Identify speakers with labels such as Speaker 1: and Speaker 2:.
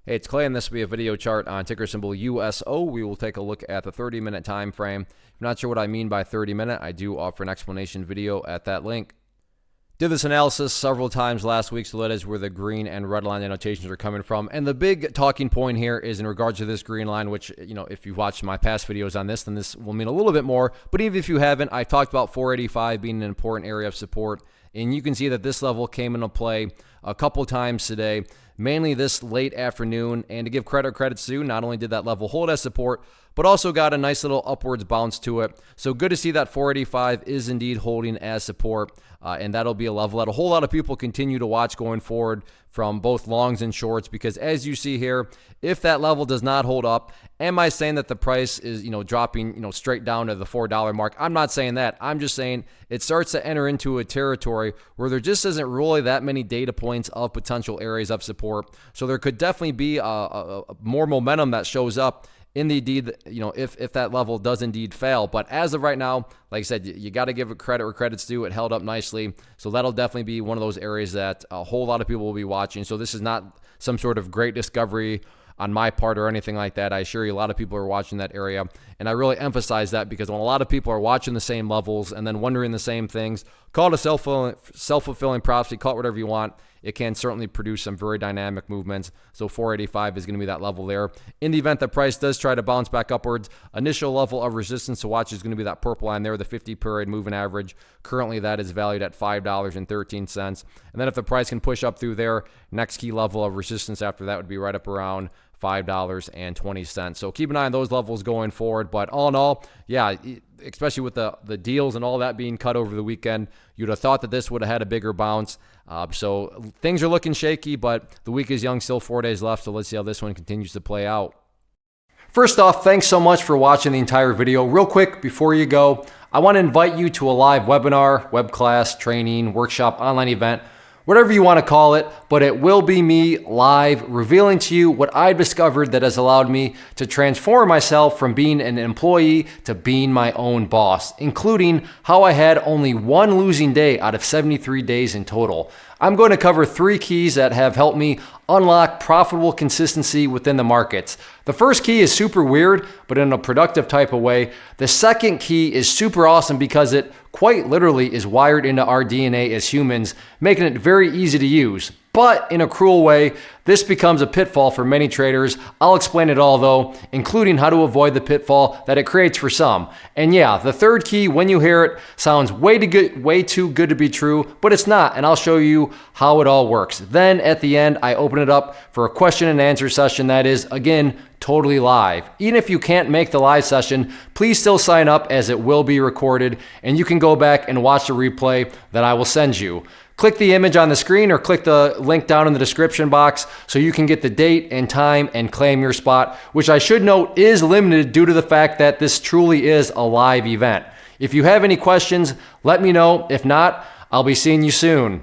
Speaker 1: Hey, it's Clay, and this will be a video chart on ticker symbol USO. We will take a look at the 30-minute time frame. If you're not sure what I mean by 30-minute, I do offer an explanation video at that link. Did this analysis several times last week, so that is where the green and red line annotations are coming from. And the big talking point here is in regards to this green line, which, if you've watched my past videos on this, then this will mean a little bit more. But even if you haven't, I've talked about 485 being an important area of support. And you can see that this level came into play a couple times today, mainly this late afternoon. And to give credit's due, not only did that level hold as support, but also got a nice little upwards bounce to it. So good to see that 485 is indeed holding as support. And that'll be a level that a whole lot of people continue to watch going forward from both longs and shorts, because as you see here, if that level does not hold up, am I saying that the price is, dropping, straight down to the $4 mark? I'm not saying that. I'm just saying it starts to enter into a territory where there just isn't really that many data points of potential areas of support. So there could definitely be a more momentum that shows up in the indeed, if that level does indeed fail. But as of right now, like I said, you got to give it credit where credit's due. It held up nicely. So that'll definitely be one of those areas that a whole lot of people will be watching. So this is not some sort of great discovery on my part or anything like that. I assure you a lot of people are watching that area. And I really emphasize that because when a lot of people are watching the same levels and then wondering the same things, call it a self-fulfilling prophecy, call it whatever you want. It can certainly produce some very dynamic movements. So 485 is going to be that level there. In the event the price does try to bounce back upwards, initial level of resistance to watch is going to be that purple line there, the 50-period moving average. Currently, that is valued at $5.13. And then if the price can push up through there, next key level of resistance after that would be right up around $5.20. So keep an eye on those levels going forward. But all in all, yeah, especially with the deals and all that being cut over the weekend, you'd have thought that this would have had a bigger bounce. So things are looking shaky, but the week is young, still 4 days left. So let's see how this one continues to play out. First off, thanks so much for watching the entire video. Real quick, before you go, I want to invite you to a live webinar, web class, training, workshop, online event, whatever you want to call it, but it will be me live revealing to you what I've discovered that has allowed me to transform myself from being an employee to being my own boss, including how I had only one losing day out of 73 days in total. I'm going to cover 3 keys that have helped me unlock profitable consistency within the markets. The first key is super weird, but in a productive type of way. The second key is super awesome because it quite literally is wired into our DNA as humans, making it very easy to use. But in a cruel way, this becomes a pitfall for many traders. I'll explain it all though, including how to avoid the pitfall that it creates for some. And yeah, the third key, when you hear it, sounds way too good to be true, but it's not, and I'll show you how it all works. Then at the end, I open it up for a question and answer session that is, again, totally live. Even if you can't make the live session, please still sign up as it will be recorded, and you can go back and watch the replay that I will send you. Click the image on the screen or click the link down in the description box so you can get the date and time and claim your spot, which I should note is limited due to the fact that this truly is a live event. If you have any questions, let me know. If not, I'll be seeing you soon.